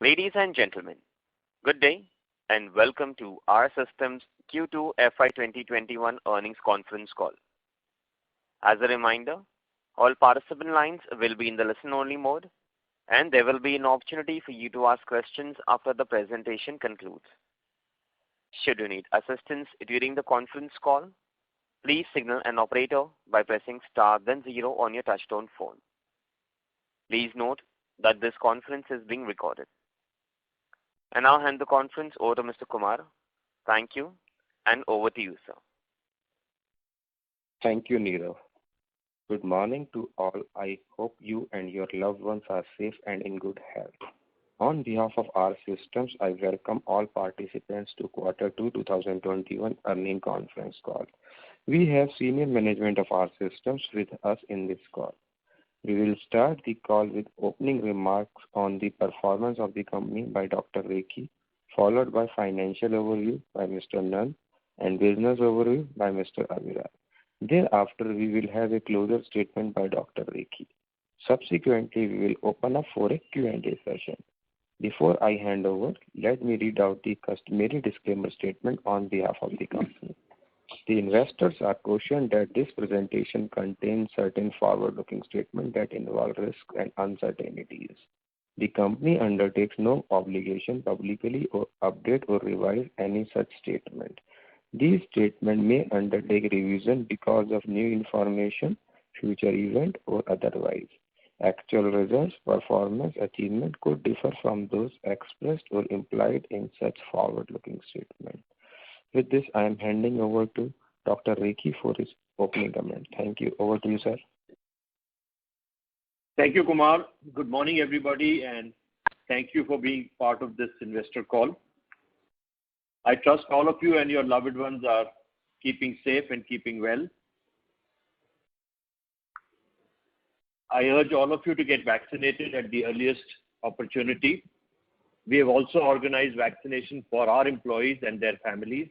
Ladies and gentlemen, good day and welcome to R Systems Q2 FY 2021 earnings conference call. As a reminder, all participant lines will be in the listen-only mode, and there will be an opportunity for you to ask questions after the presentation concludes. Should you need assistance during the conference call, please signal an operator by pressing star then zero on your touchtone phone. Please note that this conference is being recorded. I now hand the conference over to Mr. Kumar. Thank you, and over to you, sir. Thank you, Nirav. Good morning to all. I hope you and your loved ones are safe and in good health. On behalf of R Systems, I welcome all participants to Q2 2021 earnings conference call. We have senior management of R Systems with us in this call. We will start the call with opening remarks on the performance of the company by Dr. Rekhi, followed by financial overview by Mr. Nand and business overview by Mr. Abhiral. Thereafter, we will have a closure statement by Dr. Rekhi. Subsequently, we will open up for a Q&A session. Before I hand over, let me read out the customary disclaimer statement on behalf of the company. The investors are cautioned that this presentation contains certain forward-looking statements that involve risks and uncertainties. The company undertakes no obligation publicly or update or revise any such statement. These statements may undertake revision because of new information, future event, or otherwise. Actual results, performance, achievement could differ from those expressed or implied in such forward-looking statements. With this, I am handing over to Dr. Rekhi for his opening comment. Thank you. Over to you, sir. Thank you, Kumar. Good morning, everybody, and thank you for being part of this investor call. I trust all of you and your loved ones are keeping safe and keeping well. I urge all of you to get vaccinated at the earliest opportunity. We have also organized vaccination for our employees and their families.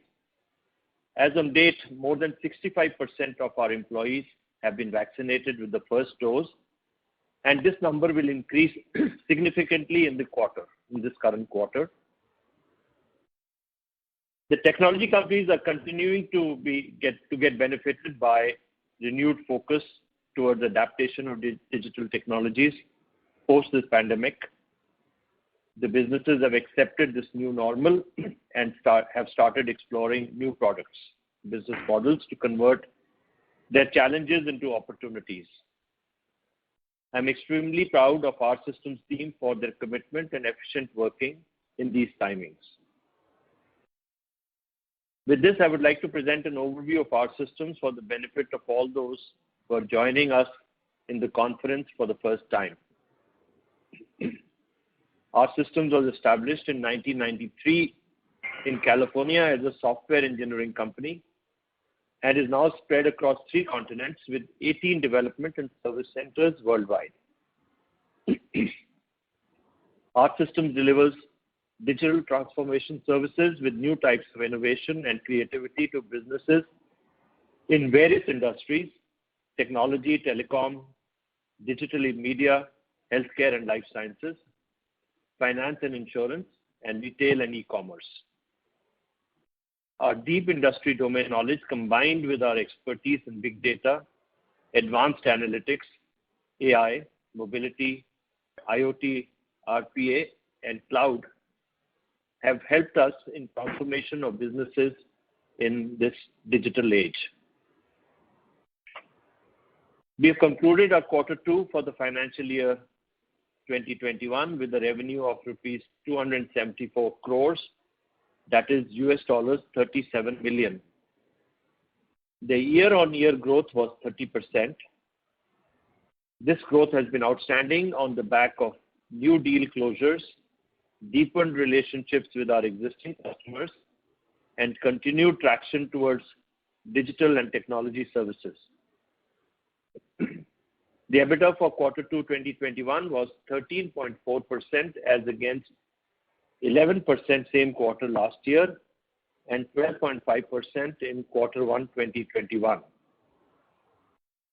As on date, more than 65% of our employees have been vaccinated with the first dose, and this number will increase significantly in this current quarter. The technology companies are continuing to get benefited by renewed focus towards adaptation of digital technologies post this pandemic. The businesses have accepted this new normal and have started exploring new products, business models to convert their challenges into opportunities. I'm extremely proud of our systems team for their commitment and efficient working in these timings. With this, I would like to present an overview of our systems for the benefit of all those who are joining us in the conference for the first time. Our systems was established in 1993 in California as a software engineering company and is now spread across 3 continents with 18 development and service centers worldwide. Our systems delivers digital transformation services with new types of innovation and creativity to businesses in various industries: technology, telecom, digital media, healthcare and life sciences, finance and insurance, and retail and e-commerce. Our deep industry domain knowledge combined with our expertise in big data, advanced analytics, AI, mobility, IoT, RPA, and cloud have helped us in transformation of businesses in this digital age. We have concluded our Q2 for the financial year 2021 with a revenue of rupees 274 crores, that is $37 million. The year-on-year growth was 30%. This growth has been outstanding on the back of new deal closures, deepened relationships with our existing customers, and continued traction towards digital and technology services. The EBITDA for Q2 2021 was 13.4% as against 11% same quarter last year and 12.5% in Q1 2021.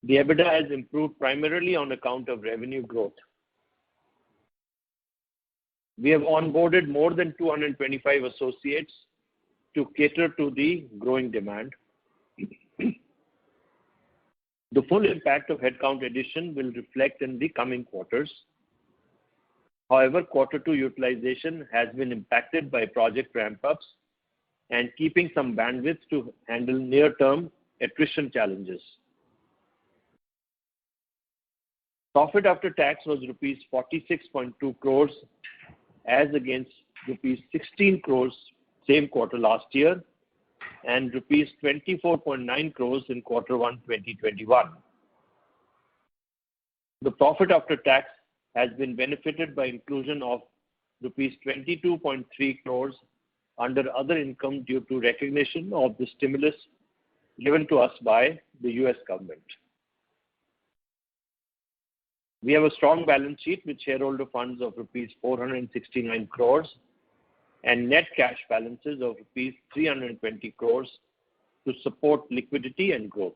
The EBITDA has improved primarily on account of revenue growth. We have onboarded more than 225 associates to cater to the growing demand. The full impact of headcount addition will reflect in the coming quarters. However, quarter two utilization has been impacted by project ramp-ups and keeping some bandwidth to handle near-term attrition challenges. Profit after tax was rupees 46.2 crores as against rupees 16 crores same quarter last year and rupees 24.9 crores in quarter one 2021. The profit after tax has been benefited by inclusion of rupees 22.3 crores under other income due to recognition of the stimulus given to us by the US government. We have a strong balance sheet with shareholder funds of rupees 469 crores and net cash balances of rupees 320 crores to support liquidity and growth.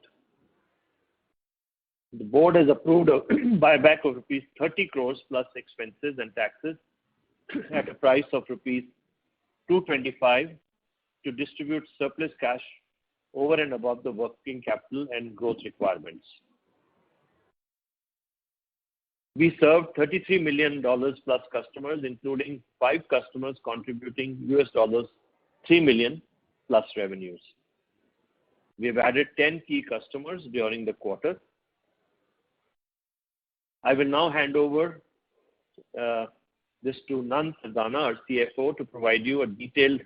The board has approved a buyback of rupees 30 crores plus expenses and taxes at a price of rupees 225 to distribute surplus cash over and above the working capital and growth requirements. We served $33 million plus customers, including 5 customers contributing $3 million plus revenues. We have added 10 key customers during the quarter. I will now hand over this to Nand Sardana, our CFO, to provide you a detailed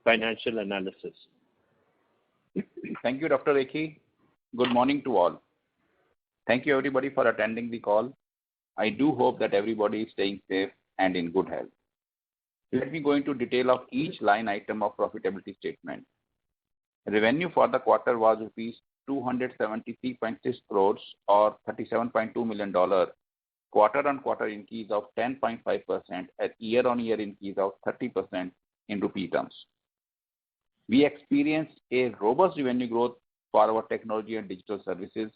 financial analysis. Thank you, Dr. Rekhi. Good morning to all. Thank you, everybody, for attending the call. I do hope that everybody is staying safe and in good health. Let me go into detail of each line item of profitability statement. Revenue for the quarter was rupees 273.6 crores or $37.2 million, quarter-on-quarter increase of 10.5% and year-on-year increase of 30% in rupee terms. We experienced a robust revenue growth for our technology and digital services.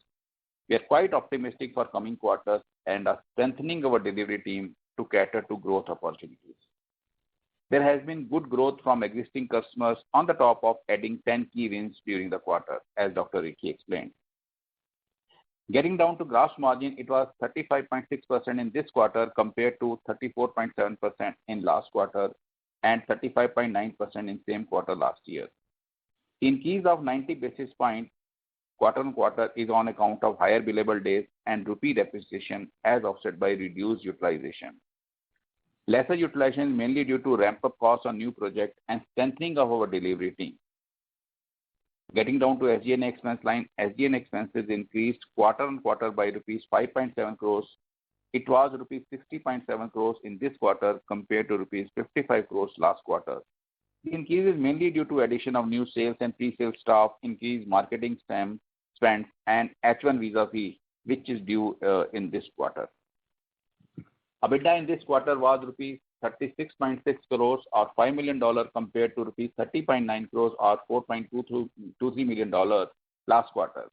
We are quite optimistic for coming quarters and are strengthening our delivery team to cater to growth opportunities. There has been good growth from existing customers on the top of adding 10 key wins during the quarter, as Dr. Rekhi explained. Getting down to gross margin, it was 35.6% in this quarter compared to 34.7% in last quarter and 35.9% in same quarter last year. Increase of 90 basis points quarter-on-quarter is on account of higher billable days and rupee depreciation as offset by reduced utilization. Lesser utilization mainly due to ramp-up costs on new projects and strengthening of our delivery team. Getting down to SG&A expense line, SG&A expenses increased quarter-on-quarter by rupees 5.7 crores. It was rupees 60.7 crores in this quarter compared to rupees 55 crores last quarter. The increase is mainly due to addition of new sales and pre-sales staff, increased marketing spend, and H1 visa fee, which is due in this quarter. EBITDA in this quarter was rupees 36.6 crores or $5 million compared to rupees 30.9 crores or $4.23 million last quarter,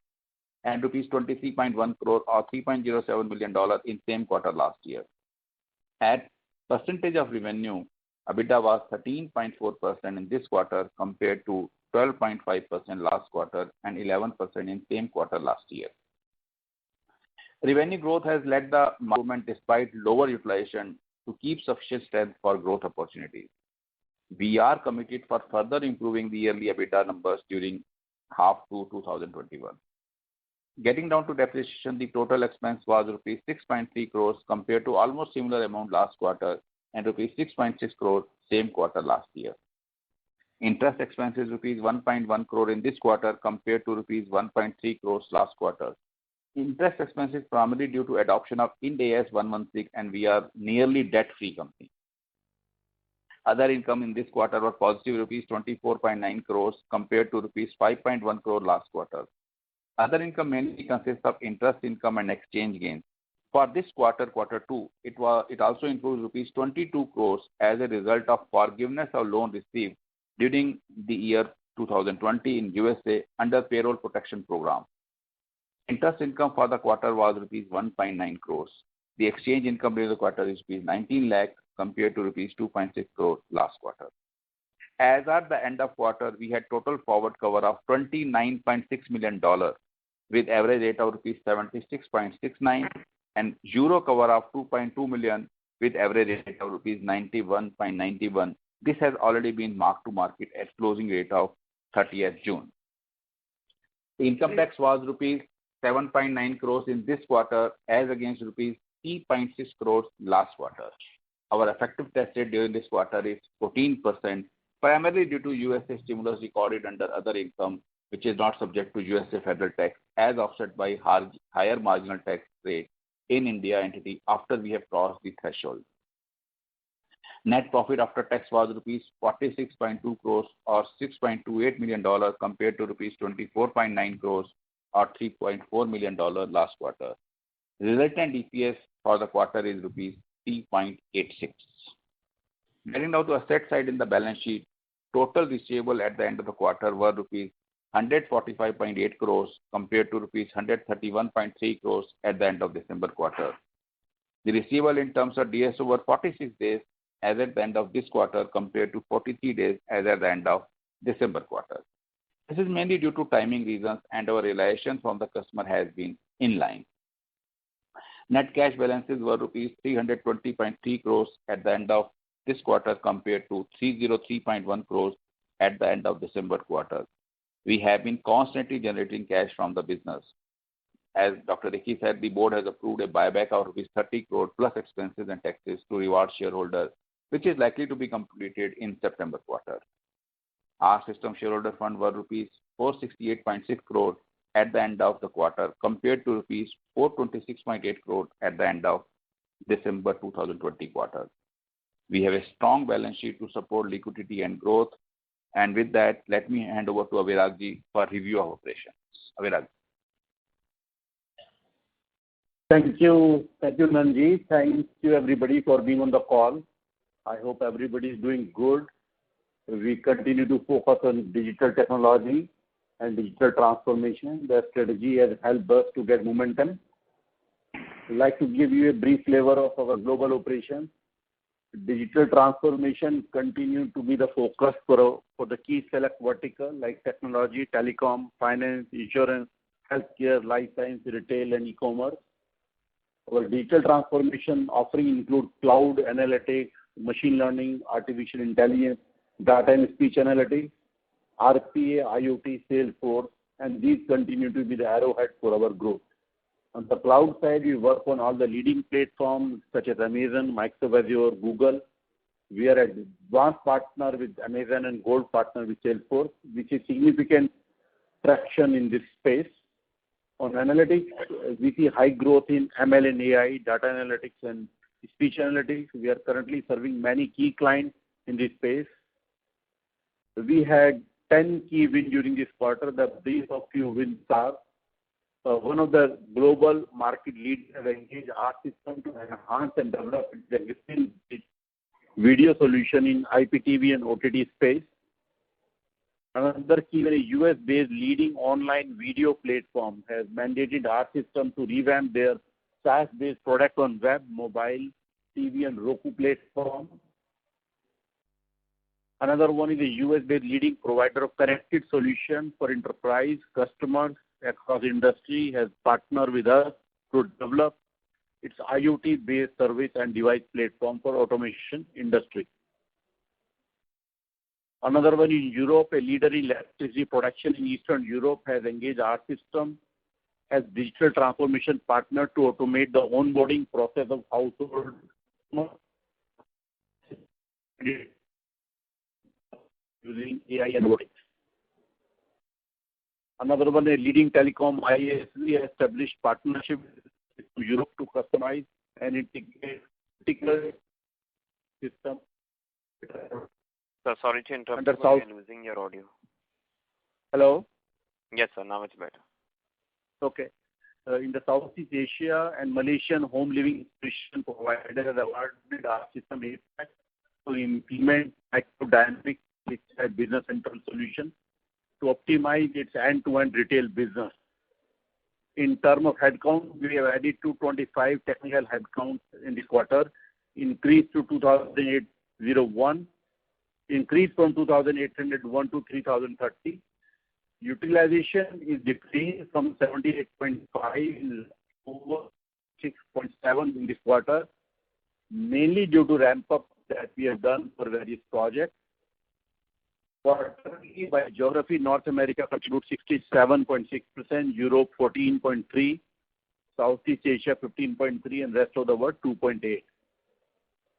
and rupees 23.1 crore or $3.07 million in same quarter last year. At percentage of revenue, EBITDA was 13.4% in this quarter compared to 12.5% last quarter and 11% in same quarter last year. Revenue growth has led the movement despite lower utilization to keep sufficient strength for growth opportunities. We are committed for further improving the yearly EBITDA numbers during half 2 2021. Getting down to depreciation, the total expense was rupees 6.3 crores compared to almost similar amount last quarter and rupees 6.6 crores same quarter last year. Interest expenses rupees 1.1 crore in this quarter compared to rupees 1.3 crores last quarter. Interest expenses primarily due to adoption of Ind AS 116 and we are nearly debt-free company. Other income in this quarter was positive rupees 24.9 crores compared to rupees 5.1 crore last quarter. Other income mainly consists of interest income and exchange gains. For this quarter, quarter 2, it also includes rupees 22 crores as a result of forgiveness of loan received during the year 2020 in USA under Payroll Protection Program. Interest income for the quarter was rupees 1.9 crores. The exchange income during the quarter is rupees 19 lakh compared to rupees 2.6 crores last quarter. As at the end of quarter, we had total forward cover of $29.6 million with average rate of rupees 76.69 and euro cover of 2.2 million with average rate of rupees 91.91. This has already been marked to market at closing rate of 30th June. The income tax was rupees 7.9 crores in this quarter as against rupees 3.6 crores last quarter. Our effective tax rate during this quarter is 14%, primarily due to USA stimulus recorded under other income, which is not subject to USA federal tax, as offset by higher marginal tax rate in India entity after we have crossed the threshold. Net profit after tax was rupees 46.2 crores or $6.28 million compared to rupees 24.9 crores or $3.4 million last quarter. Resultant EPS for the quarter is rupees 3.86. Getting now to asset side in the balance sheet, total receivable at the end of the quarter were rupees 145.8 crores compared to rupees 131.3 crores at the end of December quarter. The receivable in terms of DSO were 46 days as at the end of this quarter compared to 43 days as at the end of December quarter. This is mainly due to timing reasons and our realization from the customer has been in line. Net cash balances were rupees 320.3 crores at the end of this quarter compared to 303.1 crores at the end of December quarter. We have been constantly generating cash from the business. As Dr. Rekhi said, the board has approved a buyback of rupees 30 crore plus expenses and taxes to reward shareholders, which is likely to be completed in September quarter. Our system shareholder fund were rupees 468.6 crore at the end of the quarter compared to rupees 426.8 crore at the end of December 2020 quarter. We have a strong balance sheet to support liquidity and growth. And with that, let me hand over to Abhiraj ji for review of operations. Abhiraj. Thank you, Nanji. Thank you, everybody, for being on the call. I hope everybody is doing good. We continue to focus on digital technology and digital transformation. The strategy has helped us to get momentum. I'd like to give you a brief flavor of our global operations. Digital transformation continues to be the focus for the key select vertical like technology, telecom, finance, insurance, healthcare, life science, retail, and e-commerce. Our digital transformation offering include cloud analytics, machine learning, artificial intelligence, data and speech analytics, RPA, IoT, Salesforce, and these continue to be the arrowhead for our growth. On the cloud side, we work on all the leading platforms such as Amazon, Microsoft Azure, Google. We are an advanced partner with Amazon and gold partner with Salesforce, which is significant traction in this space. On analytics, we see high growth in ML and AI, data analytics and speech analytics. We are currently serving many key clients in this space. We had 10 key wins during this quarter. The brief of few wins are one of the global market leaders have engaged our system to enhance and develop its existing video solution in IPTV and OTT space. Another key, a US-based leading online video platform has mandated our system to revamp their SaaS-based product on web, mobile, TV, and Roku platform. Another one is a US-based leading provider of connected solutions for enterprise customers across industry has partnered with us to develop its IoT-based service and device platform for automation industry. Another one in Europe, a leader in electricity production in Eastern Europe has engaged our system as digital transformation partner to automate the onboarding process of household using AI and robotics. Another one, a leading telecom ISP established partnership with Europe to customize and integrate particular system. Sir, sorry to interrupt. You're losing your audio. Hello? Yes, sir. Now it's better. Okay. In the Southeast Asia and Malaysian home living solution provider has awarded our system APAC to implement microdynamic business central solution to optimize its end-to-end retail business. In terms of headcount, we have added 225 technical headcounts in this quarter, increased to 2,801, increased from 2,801 to 3,030. Utilization is decreased from 78.5 over 6.7 in this quarter, mainly due to ramp-up that we have done for various projects. Quarterly by geography, North America contributes 67.6%, Europe 14.3%, Southeast Asia 15.3%, and rest of the world 2.8%.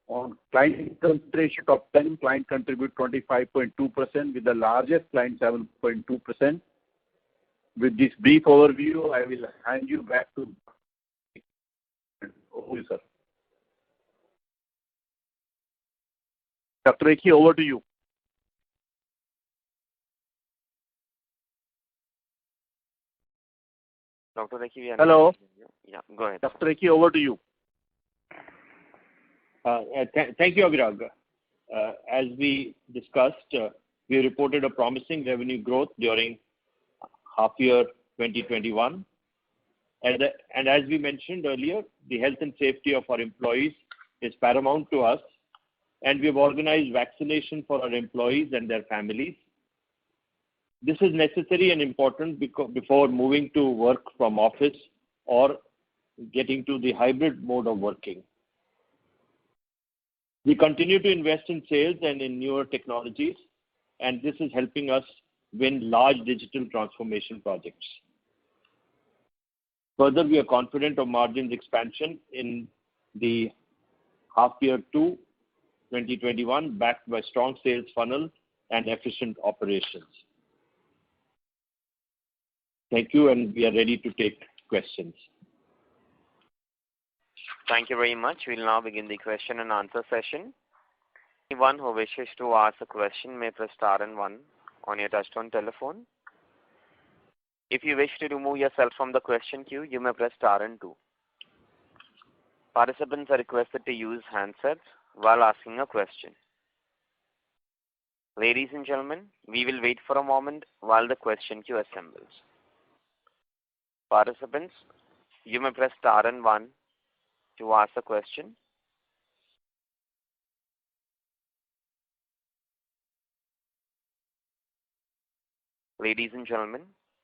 On client concentration, top 10 client contribute 25.2%, with the largest client 7.2%. With this brief overview, I will hand you back to you, sir. Dr. Rekhi, over to you. Dr. Rekhi, Hello. Yeah, go ahead. Dr. Rekhi, over to you. Thank you, Abhirag. As we discussed, we reported a promising revenue growth during half year 2021. And as we mentioned earlier, the health and safety of our employees is paramount to us, and we have organized vaccination for our employees and their families. This is necessary and important before moving to work from office or getting to the hybrid mode of working. We continue to invest in sales and in newer technologies, and this is helping us win large digital transformation projects. Further, we are confident of margins expansion in the half year 2 2021, backed by strong sales funnel and efficient operations. Thank you, and we are ready to take questions. Thank you very much. We'll now begin the question and answer session. Anyone who wishes to ask a question may press star and 1 on your touchtone telephone. If you wish to remove yourself from the question queue, you may press star and 2. Participants are requested to use handsets while asking a question. Ladies and gentlemen, we will wait for a moment while the question queue assembles. Participants, you may press star and 1 to ask a question. Ladies and gentlemen,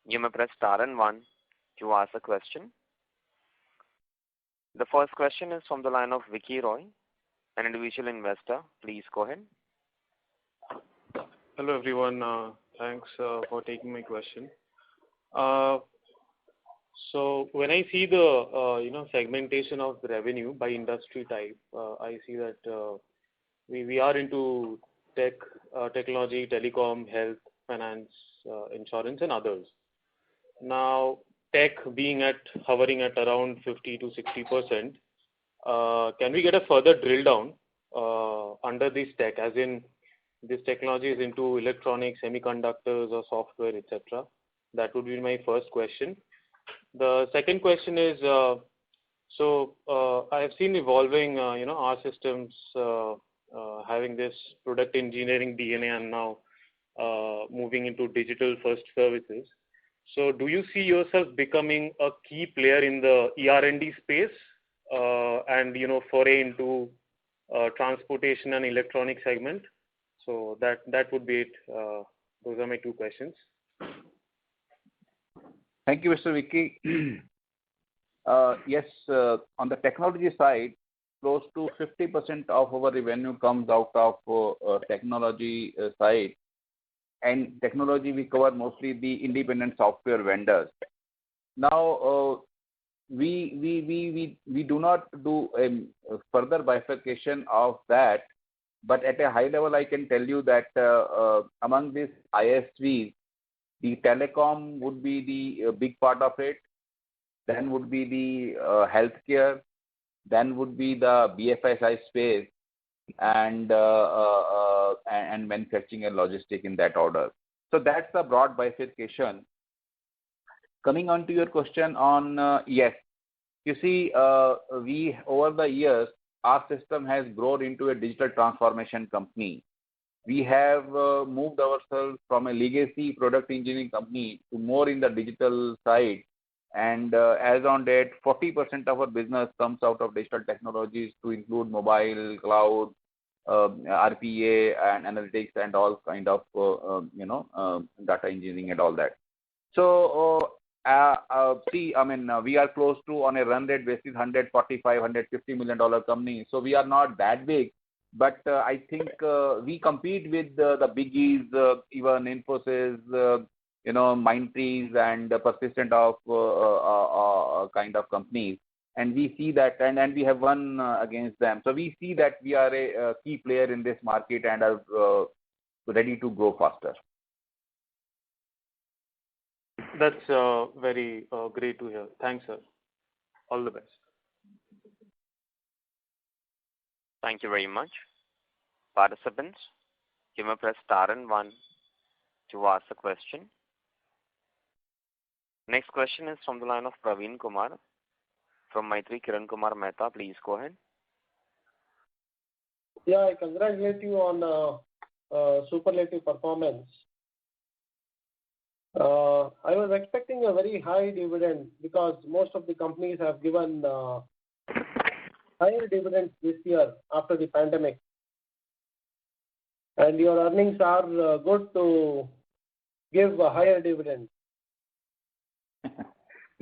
you may press star and 1 to ask a question. The first question is from the line of Vicky Roy, an individual investor. Please go ahead. Hello everyone. Thanks for taking my question. So when I see the segmentation of the revenue by industry type, I see that we are into tech, technology, telecom, health, finance, insurance, and others. Now, tech being hovering at around 50 to 60%, can we get a further drill down under this tech, as in this technology is into electronics, semiconductors, or software, etc. That would be my first question. The second question is, I have seen evolving, our systems having this product engineering DNA and now moving into digital first services. So do you see yourself becoming a key player in the ER&D space and, foray into transportation and electronic segment? So that would be it. Those are my two questions. Thank you, Mr. Vicky. Yes, on the technology side, close to 50% of our revenue comes out of technology side. And technology, we cover mostly the independent software vendors. Now, we do not do a further bifurcation of that, but at a high level, I can tell you that among these ISVs, the telecom would be the big part of it. Then would be the healthcare. Then would be the BFSI space and manufacturing and logistics in that order. So that's the broad bifurcation. Coming on to your question on yes, you see, we over the years, our system has grown into a digital transformation company. We have moved ourselves from a legacy product engineering company to more in the digital side, And as on date, 40% of our business comes out of digital technologies to include mobile, cloud, RPA, and analytics, and all kind of data engineering and all that. So see, I mean, we are close to, on a run rate basis, $145, $150 million company. So we are not that big, but I think we compete with the biggies, even Infosys, Mindtrees, and Persistent of kind of companies. And we see that, and we have won against them. So we see that we are a key player in this market and are ready to grow faster. That's very great to hear. Thanks, sir. All the best. Thank you very much. Participants, you may press star and 1 to ask a question. Next question is from the line of Praveen Kumar from Maitri Kiran Kumar Mehta. Please go ahead. Yeah, I congratulate you on superlative performance. I was expecting a very high dividend because most of the companies have given higher dividends this year after the pandemic. And your earnings are good to give a higher dividend.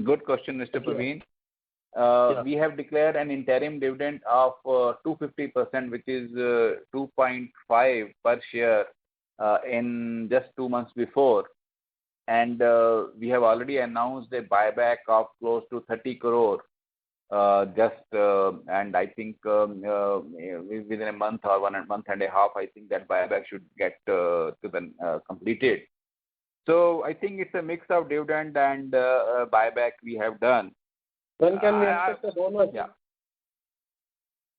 Good question, Mr. Praveen. We have declared an interim dividend of 250%, which is 2.5 per share in just 2 months before. And we have already announced a buyback of close to 30 crore and I think within a month or 1 month and a half, I think that buyback should get completed. So I think it's a mix of dividend and buyback we have done. When can we expect a bonus?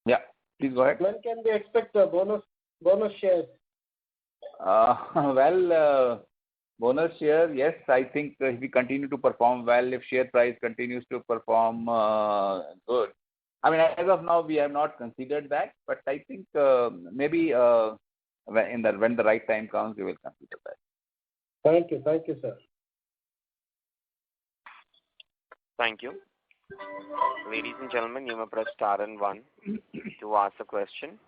Yeah, please go ahead. When can we expect a bonus shares? Bonus share, yes, I think if we continue to perform well, if share price continues to perform good. I mean, as of now, we have not considered that, but I think maybe when the right time comes, we will consider that. Thank you, sir. Thank you. Ladies and gentlemen, you may press star and 1 to ask a question.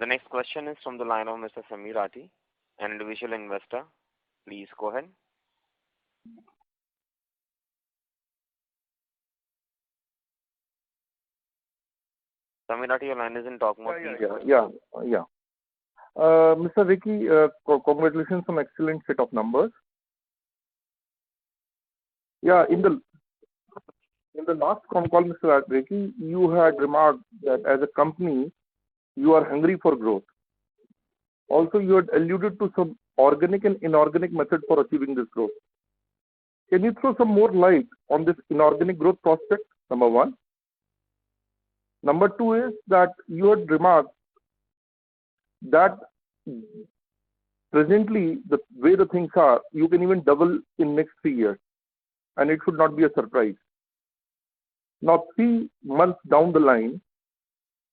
The next question is from the line of Mr. Samir Ati, an individual investor. Please go ahead. Samir Ati, your line is in talk mode. Yeah. Mr. Ricky, congratulations on excellent set of numbers. Yeah, in the last con call, Mr. Ricky, you had remarked that as a company, you are hungry for growth. Also, you had alluded to some organic and inorganic method for achieving this growth. Can you throw some more light on this inorganic growth prospect, number 1? Number 2 is that you had remarked that presently, the way the things are, you can even double in next 3 years, and it should not be a surprise. Now, 3 months down the line,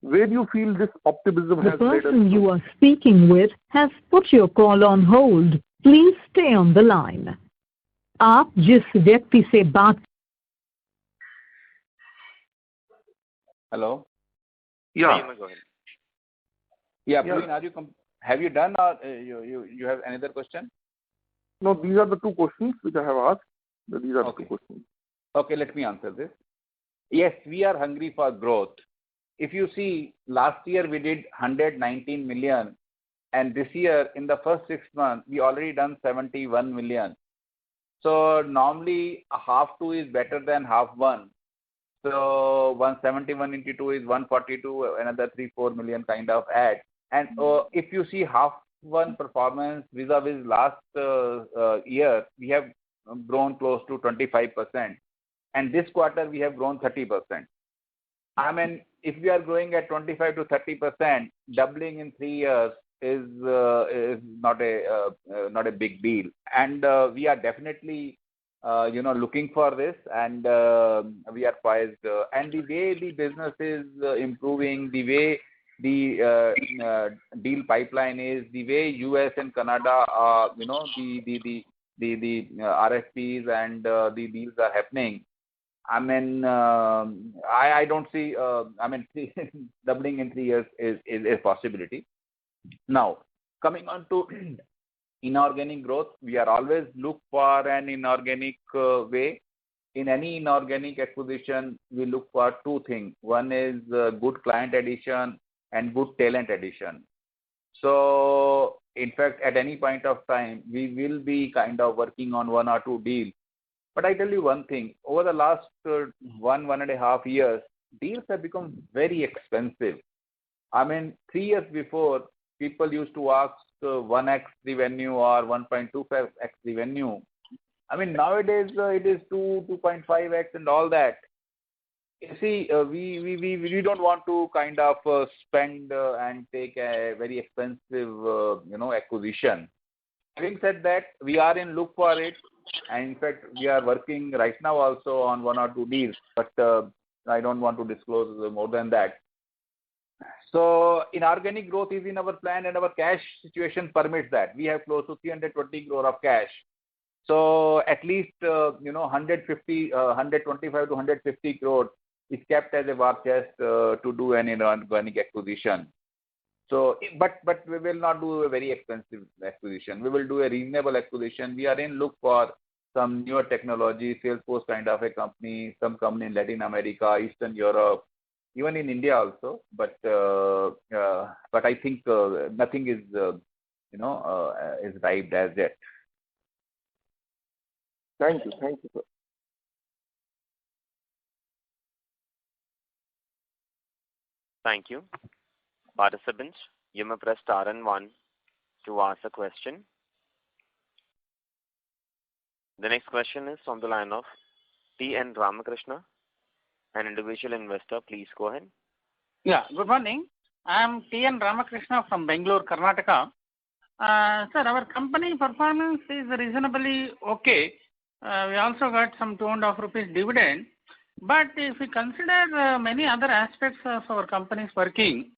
where do you feel this optimism has The led us person to? you are speaking with has put your call on hold. Please stay on the line. आप जिस व्यक्ति से बात Hello? Yeah. You may go ahead. Yeah, Praveen, have you done, or you have another question? No, these are the 2 questions which I have asked. These are the 2 questions. Okay, let me answer this. Yes, we are hungry for growth. If you see, last year we did 119 million, and this year in the first 6 months we already done 71 million. So normally half 2 is better than half 1. So 171 into 2 is 142, another 3-4 million kind of add. And if you see half 1 performance vis-a-vis last year, we have grown close to 25%, and this quarter we have grown 30%. I mean, if we are growing at 25 to 30%, doubling in 3 years is not a big deal. And we are definitely looking for this, and we are poised. And the way the business is improving, the way the deal pipeline is, the way US and Canada, the RFPs and the deals are happening, I mean, I don't see, doubling in 3 years is a possibility. Now, coming on to inorganic growth, we are always look for an inorganic way. In any inorganic acquisition, we look for two things. One is good client addition and good talent addition. So, in fact, at any point of time, we will be kind of working on 1 or 2 deals. But I tell you one thing, over the last 1.5 years, deals have become very expensive. I mean, 3 years before, people used to ask 1x revenue or 1.25x revenue. I mean, nowadays it is 2.5x and all that. You see, we don't want to kind of spend and take a very expensive, acquisition. Having said that, we are in look for it. And in fact, we are working right now also on 1 or 2 deals, but I don't want to disclose more than that. So, inorganic growth is in our plan and our cash situation permits that. We have close to 320 crore of cash. So, at least, 125 to 150 crore is kept as a war chest to do an inorganic acquisition. So, but we will not do a very expensive acquisition. We will do a reasonable acquisition. We are in look for some newer technology, Salesforce kind of a company, some company in Latin America, Eastern Europe, even in India also. But I think nothing is is arrived as yet. Thank you, sir. Thank you. Participants, you may press star and 1 to ask a question. The next question is from the line of T.N. Ramakrishna, an individual investor. Please go ahead. Yeah, good morning. I am T.N. Ramakrishna from Bangalore, Karnataka. Sir, our company performance is reasonably okay. We also got some 2.5 rupees dividend. But if we consider many other aspects of our company's working,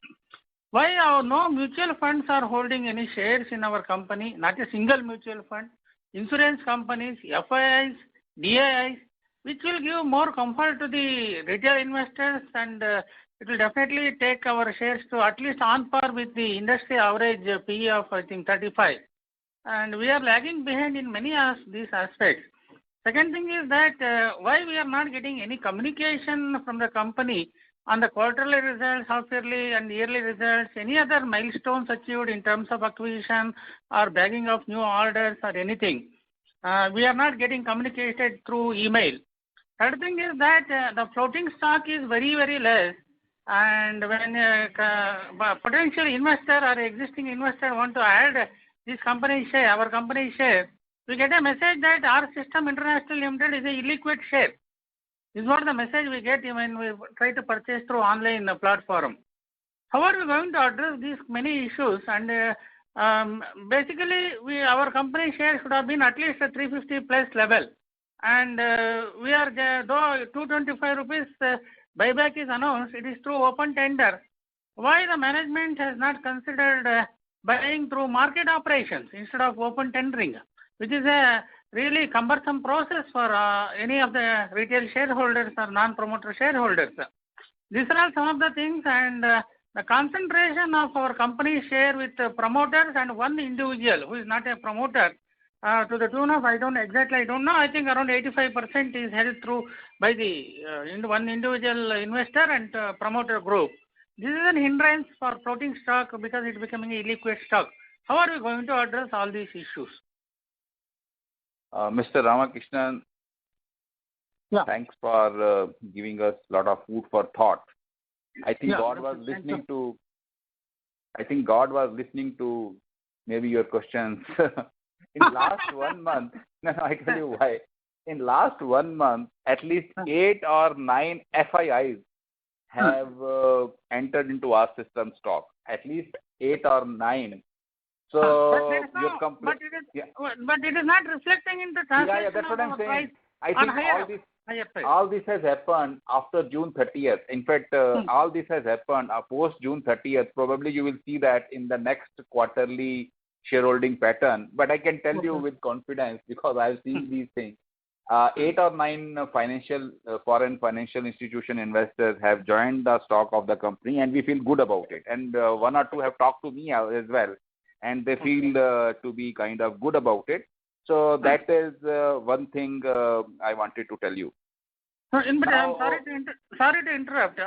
why no mutual funds are holding any shares in our company, not a single mutual fund, insurance companies, FIIs, DIIs, which will give more comfort to the retail investors, and it will definitely take our shares to at least on par with the industry average PE of, I think, 35. And we are lagging behind in many of these aspects. Second thing is that why we are not getting any communication from the company on the quarterly results, half-yearly and yearly results, any other milestones achieved in terms of acquisition or bagging of new orders or anything. We are not getting communicated through email. Third thing is that the floating stock is very, very less. And when a potential investor or existing investor want to add this company share, our company share, we get a message that our System International Limited is a illiquid share. This is what the message we get when we try to purchase through online platform. How are we going to address these many issues? And basically, our company share should have been at least a 350 plus level. And we are, though 225 rupees buyback is announced, it is through open tender. Why the management has not considered buying through market operations instead of open tendering, which is a really cumbersome process for any of the retail shareholders or non-promoter shareholders. These are all some of the things, and the concentration of our company share with promoters and one individual who is not a promoter to the tune of, I don't know, I think around 85% is held through by the one individual investor and promoter group. This is an hindrance for floating stock because it's becoming a liquid stock. How are we going to address all these issues? Mr. Ramakrishnan, thanks for giving us a lot of food for thought. I think God was listening to. I think God was listening to maybe your questions. In last 1 month, I tell you why. In last 1 month, at least 8 or 9 FIIs have entered into our system stock. At least 8 or 9. So but it is not reflecting in the transaction. Yeah, that's what I'm saying. I think all this has happened after June 30th. In fact, all this has happened post June 30th. Probably you will see that in the next quarterly shareholding pattern, but I can tell you with confidence because I've seen these things. 8 or 9 foreign financial institution investors have joined the stock of the company, and we feel good about it. And 1 or 2 have talked to me as well, and they feel to be kind of good about it. So that is one thing I wanted to tell you. So, I'm sorry to interrupt,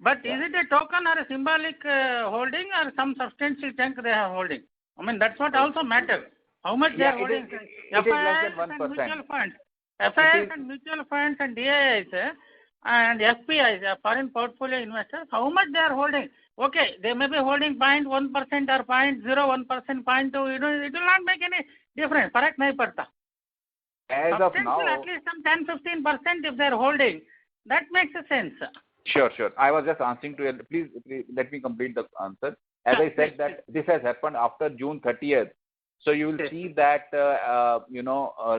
but is it a token or a symbolic holding or some substantial chunk they are holding? I mean, that's what also matters. How much they are holding? It is less than 1%. Mutual funds. FIIs and mutual funds and DIIs and FPIs, foreign portfolio investors, how much they are holding? Okay, they may be holding 0.1% or 0.01%, 0.2%, it will not make any difference. Correct? Nahi padta. As of now, at least some 10-15% if they are holding, that makes a sense. Sure. I was just answering to you. Please let me complete the answer. As I said that this has happened after June 30th. So you will see that,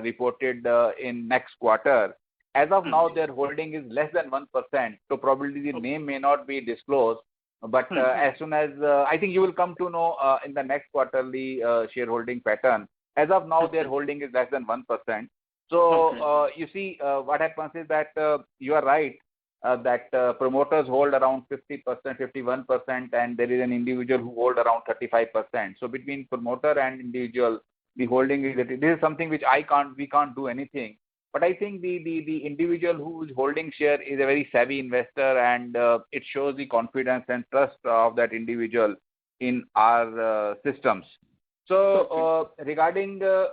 reported in next quarter. As of now, their holding is less than 1%. So probably the name may not be disclosed. But as soon as, I think you will come to know in the next quarterly shareholding pattern. As of now, their holding is less than 1%. So you see, what happens is that you are right. That promoters hold around 50%, 51%, and there is an individual who hold around 35%. So between promoter and individual, the holding is this is something which we can't do anything. But I think the individual who is holding share is a very savvy investor, and it shows the confidence and trust of that individual in our systems. So regarding the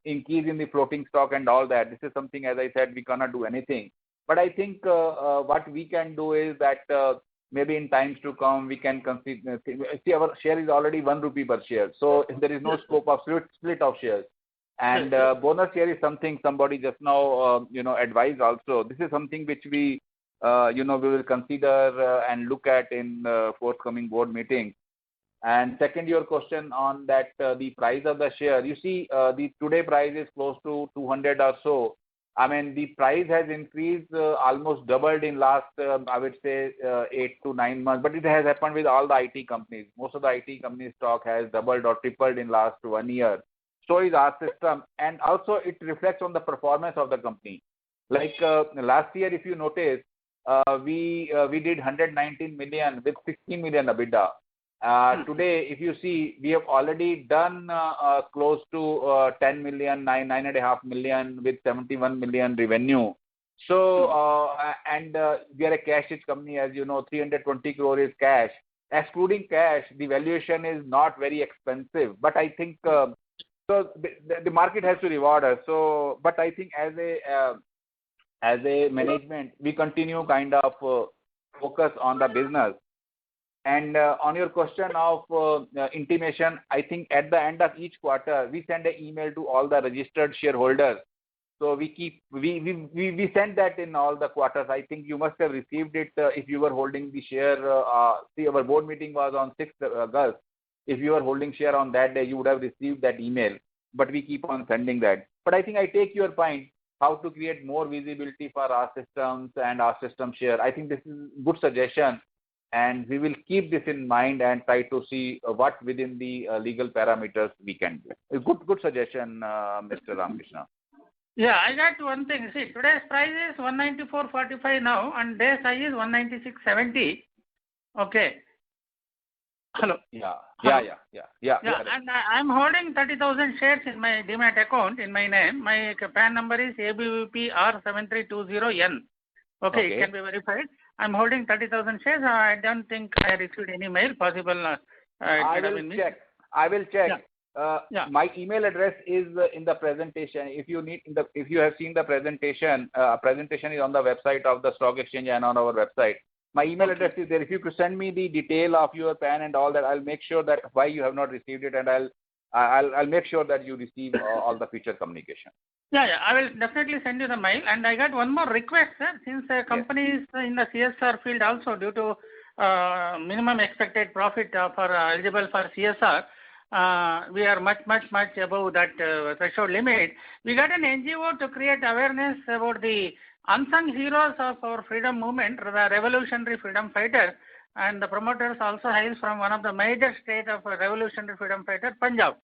increase in the floating stock and all that, this is something, as I said, we cannot do anything. But I think what we can do is that maybe in times to come we can consider. See, our share is already 1 rupee per share, so there is no scope of split of shares. And bonus share is something somebody just now advised also. This is something which we we will consider and look at in forthcoming board meetings. And second, your question on that the price of the share. You see, the today price is close to 200 or so. I mean, the price has increased almost doubled in last, I would say, 8 to 9 months. But it has happened with all the IT companies. Most of the IT companies' stock has doubled or tripled in last 1 year. So is our system, and also it reflects on the performance of the company. Like last year, if you notice, we did 119 million with 16 million EBITDA. Today, if you see, we have already done close to 10 million, 9.5 million with 71 million revenue. So, and we are a cash-rich company, as you know, 320 crore is cash. Excluding cash, the valuation is not very expensive. But I think, so the market has to reward us. So, but I think as a management, we continue kind of focus on the business. And on your question of intimation, I think at the end of each quarter, we send an email to all the registered shareholders. So we send that in all the quarters. I think you must have received it if you were holding the share. See, our board meeting was on 6th August. If you were holding share on that day, you would have received that email. But we keep on sending that. But I think I take your point, how to create more visibility for our systems and our system share. I think this is a good suggestion. And we will keep this in mind and try to see what within the legal parameters we can do. A good suggestion, Mr. Ramakrishna. Yeah, I got one thing. See, today's price is 194.45 now, and day's high is 196.70. Okay. Hello. Yeah. And I'm holding 30,000 shares in my Demat account in my name. My PAN number is ABVPR7320N. Okay, it can be verified. I'm holding 30,000 shares. I don't think I received any mail. Possible. I will check. My email address is in the presentation. If you have seen the presentation, presentation is on the website of the stock exchange and on our website. My email address is there. If you could send me the detail of your PAN and all that, I'll make sure that why you have not received it, and I'll make sure that you receive all the future communication. Yeah, I will definitely send you the mail. And I got one more request, sir. Since the company is in the CSR field also, due to minimum expected profit for eligible for CSR, we are much above that threshold limit. We got an NGO to create awareness about the unsung heroes of our freedom movement, the revolutionary freedom fighters. and the promoters also hails from one of the major state of revolutionary freedom fighter, Punjab.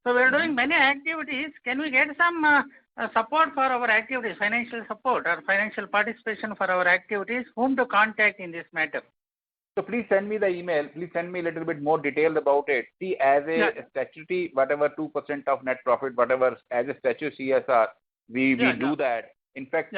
So we are doing many activities. Can we get some support for our activities, financial support or financial participation for our activities? Whom to contact in this matter? So please send me the email. Please send me a little bit more detail about it. See, as a statutory, whatever 2% of net profit, whatever as a statutory CSR, we do that. In fact,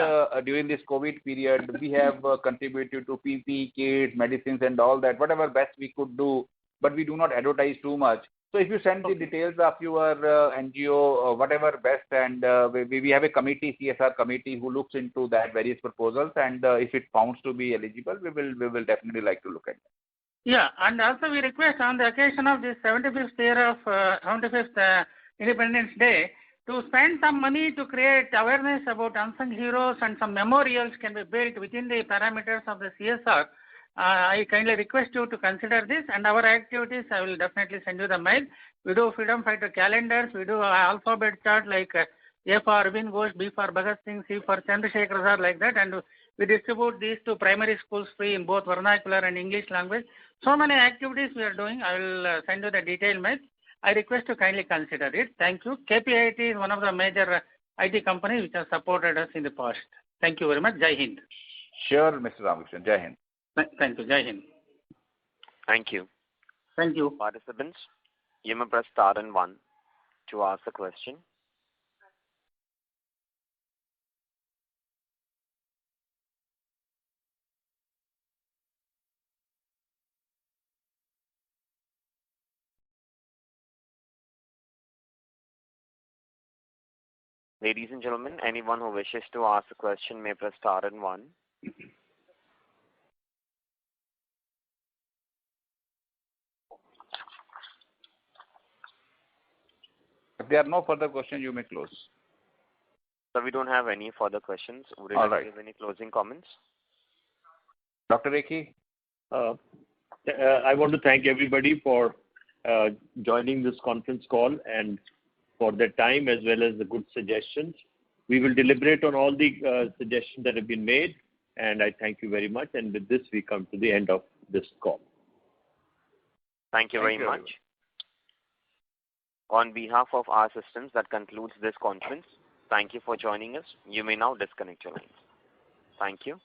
during this COVID period, we have contributed to PPE kits, medicines, and all that, whatever best we could do, but we do not advertise too much. So if you send the details of your NGO, whatever best, and we have a committee, CSR committee, who looks into that various proposals, and if it founds to be eligible, we will definitely like to look at that. Yeah, and also we request on the occasion of this 75th year of 75th Independence Day, to spend some money to create awareness about unsung heroes, and some memorials can be built within the parameters of the CSR. I kindly request you to consider this, and our activities, I will definitely send you the mail. We do freedom fighter calendars, we do alphabet chart like A for Arvind Ghosh, B for Bhagat Singh, C for Chandrasekhar Azar, like that, and we distribute these to primary schools free in both vernacular and English language. So many activities we are doing. I will send you the detailed mail. I request you kindly consider it. Thank you. KPIT is one of the major IT companies which have supported us in the past. Thank you very much. Jai Hind. Sure, Mr. Ramakrishnan. Jai Hind. Thank you. Jai Hind. Thank you. Thank you. Participants, you may press star and 1 to ask a question. Ladies and gentlemen, anyone who wishes to ask a question may press star and 1. If there are no further questions, you may close. So we don't have any further questions. Would you All like right. to give any closing comments? Dr. Rekhi? I want to thank everybody for joining this conference call and for their time as well as the good suggestions. We will deliberate on all the suggestions that have been made, and I thank you very much. And with this, we come to the end of this call. Thank you very much. On behalf of our systems, that concludes this conference. Thank you for joining us. You may now disconnect your lines. Thank you.